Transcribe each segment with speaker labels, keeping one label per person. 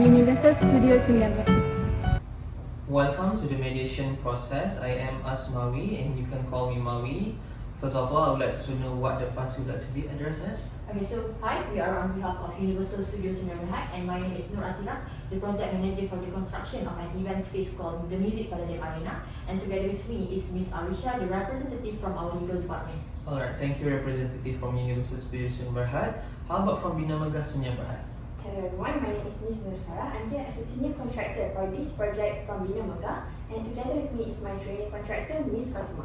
Speaker 1: Universal Studios Singapore.
Speaker 2: Welcome to the mediation process. I am ASMAWI and you can call me Mawi. First of all, I would like to know what the parts would like to be addressed as.
Speaker 3: Okay, so hi, we are on behalf of Universal Studios Singapore and my name is Nur Associates, the project manager for the construction of an event space called the Muizuddin Arena, and together with me is Miss Arisya, the representative from our legal department.
Speaker 2: Alright, thank you representative from Universal Studios Singapore. How about from Bina Megah Singapore?
Speaker 4: Hello everyone, my name is Miss NURSARAH. I'm here as a senior contractor for this project from Bina Megah, and together with me is my trainee contractor, Miss FATHMA.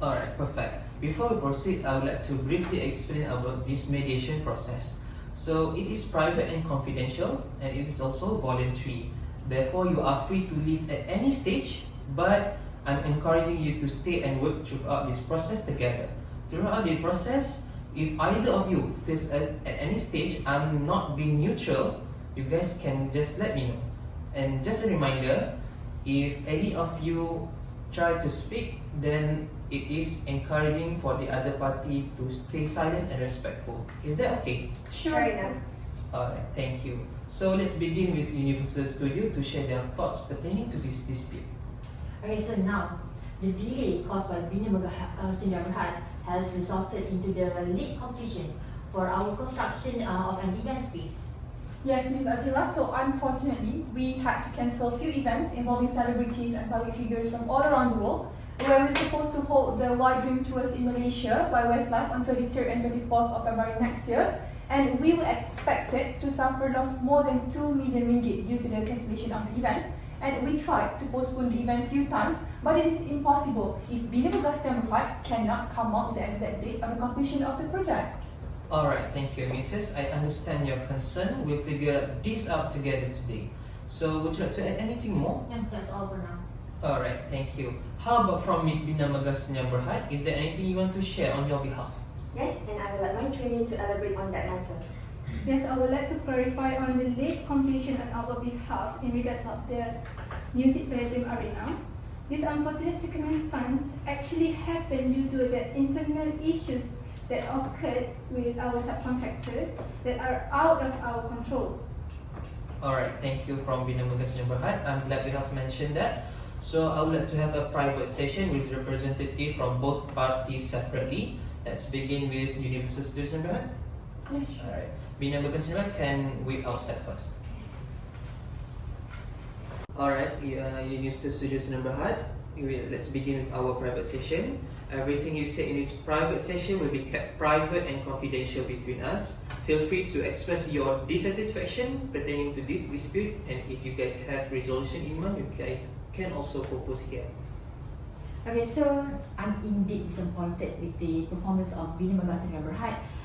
Speaker 2: Alright, perfect. Before we proceed, I would like to briefly explain about this mediation process. So, it is private and confidential, and it is also voluntary. Therefore, you are free to leave at any stage, but I'm encouraging you to stay and work throughout this process together. Throughout the process, if either of you feels at any stage I'm not being neutral, you guys can just let me know. And just a reminder, if any of you try to speak, then it is encouraging for the other party to stay silent and respectful. Is that okay?
Speaker 4: Sure enough.
Speaker 2: Alright, thank you. So let's begin with Universal Studio to share their thoughts pertaining to this dispute.
Speaker 3: Okay, so now, the delay caused by Bina Megah Singapore has resulted into the late completion for our construction of an event space.
Speaker 5: Yes, Ms. ATHIRAH. So unfortunately, we had to cancel a few events involving celebrities and public figures from all around the world, where we're supposed to hold the Wide Dream Tours in Malaysia by Westlife on 23rd and 24th of February next year. And we were expected to suffer loss more than 2 million ringgit due to the cancellation of the event. And we tried to postpone the event a few times, but it is impossible if Bina Megah Singapore cannot come out with the exact dates of the completion of the project.
Speaker 2: Alright, thank you Mrs. I understand your concern. We'll figure this out together today. So would you like to add anything more?
Speaker 3: Yeah, that's all for now.
Speaker 2: Alright, thank you. How about from Bina Megah Singapore? Is there anything you want to share on your behalf?
Speaker 4: Yes, and I would like my trainee to elaborate on that matter.
Speaker 1: Yes, I would like to clarify on the late completion on our behalf in regards of the Muizuddin Arena. This unfortunate circumstance actually happened due to the internal issues that occurred with our subcontractors that are out of our control.
Speaker 2: Alright, thank you from Bina Megah Singapore. I'm glad we have mentioned that. So I would like to have a private session with representative from both parties separately. Let's begin with Universal Studios Singapore.
Speaker 5: Yes.
Speaker 2: Alright, Bina Megah Singapore can wait outside first.
Speaker 4: Yes.
Speaker 2: Alright, Universal Studios Singapore. Let's begin with our private session. Everything you say in this private session will be kept private and confidential between us. Feel free to express your dissatisfaction pertaining to this dispute, and if you guys have resolution in mind, you guys can also propose here.
Speaker 3: Okay, so I'm indeed disappointed with the performance of Bina Megah Singapore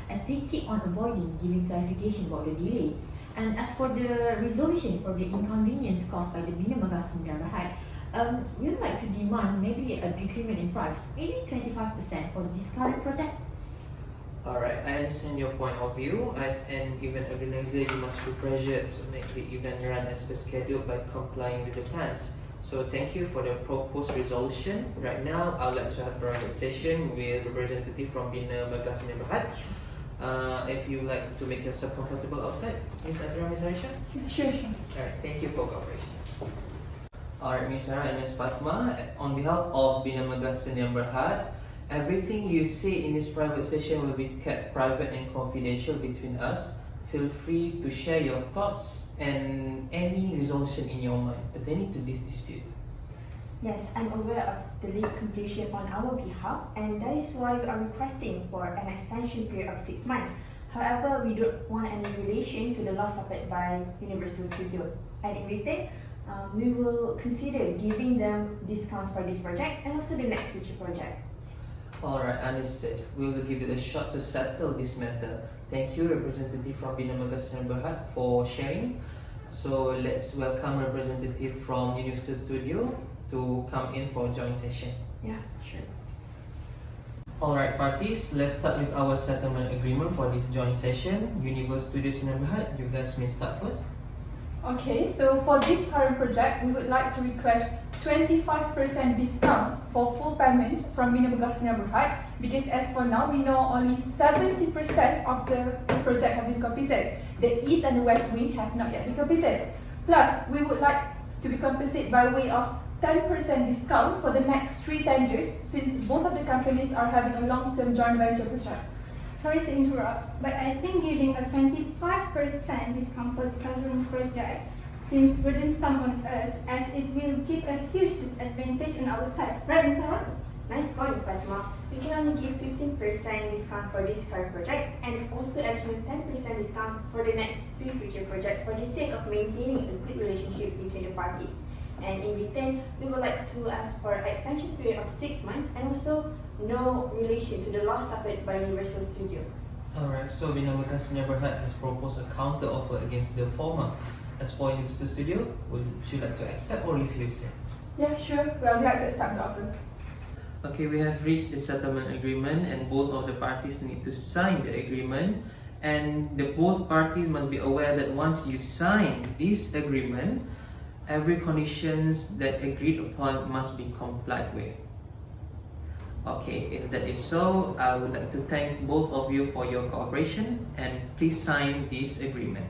Speaker 3: as they keep on avoiding giving clarification about the delay. And as for the resolution for the inconvenience caused by the Bina Megah Singapore, we would like to demand maybe a decrement in price, maybe 25% for this current project.
Speaker 2: Alright, I understand your point of view. As an event organizer, you must be pressured to make the event run as per schedule by complying with the plans. So thank you for the proposed resolution. Right now, I would like to have a private session with representative from Bina Megah Singapore. If you would like to make yourself comfortable outside, Ms. ATHIRAH, Ms. Arisya?
Speaker 5: Sure.
Speaker 2: Alright, thank you for cooperation. Alright, Ms. Sarah and Ms. FATHMA, on behalf of Bina Megah Singapore, everything you say in this private session will be kept private and confidential between us. Feel free to share your thoughts and any resolution in your mind pertaining to this dispute.
Speaker 4: Yes, I'm aware of the late completion on our behalf, and that is why we are requesting for an extension period of 6 months. However, we don't want any relation to the loss suffered by Universal Studio. And in return, we will consider giving them discounts for this project and also the next future project.
Speaker 2: Alright, understood. We will give it a shot to settle this matter. Thank you, representative from Bina Megah Singapore, for sharing. So let's welcome representative from Universal Studio to come in for a joint session.
Speaker 4: Yeah, sure.
Speaker 2: Alright parties, let's start with our settlement agreement for this joint session. Universal Studios Singapore, you guys may start first.
Speaker 5: Okay, so for this current project, we would like to request 25% discounts for full payment from Bina Megah Singapore, because as for now, we know only 70% of the project have been completed. The east and the west wing have not yet been completed. Plus, we would like to be compensated by way of 10% discount for the next 3 tenders, since both of the companies are having a long-term joint venture project.
Speaker 1: Sorry to interrupt, but I think giving a 25% discount for the current project seems burdensome on us, as it will give a huge disadvantage on our side. Right, NURSARAH?
Speaker 4: Nice point, Fathma. We can only give 15% discount for this current project and also additional 10% discount for the next 3 future projects for the sake of maintaining a good relationship between the parties. And in return, we would like to ask for an extension period of 6 months and also no relation to the loss suffered by Universal Studio.
Speaker 2: Alright, so Bina Bekasi Neighborhood has proposed a counter offer against the former. As for Universal Studio, would you like to accept or refuse it?
Speaker 5: Yeah, sure. We are glad to accept the offer.
Speaker 2: Okay, we have reached the settlement agreement and both of the parties need to sign the agreement, and both parties must be aware that once you sign this agreement, every conditions that agreed upon must be complied with. Okay, if that is so, I would like to thank both of you for your cooperation and please sign this agreement.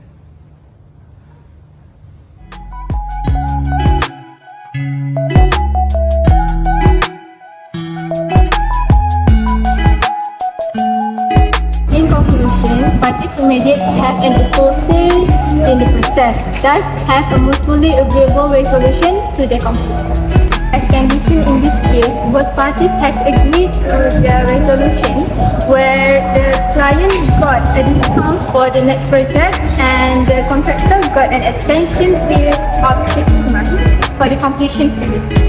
Speaker 1: In conclusion, parties who mediate have an equal say in the process, thus have a mutually agreeable resolution to their conflict. As can be seen in this case, both parties has agreed to the resolution where the client got a discount for the next project and the contractor got an extension period of 6 months for the completion period.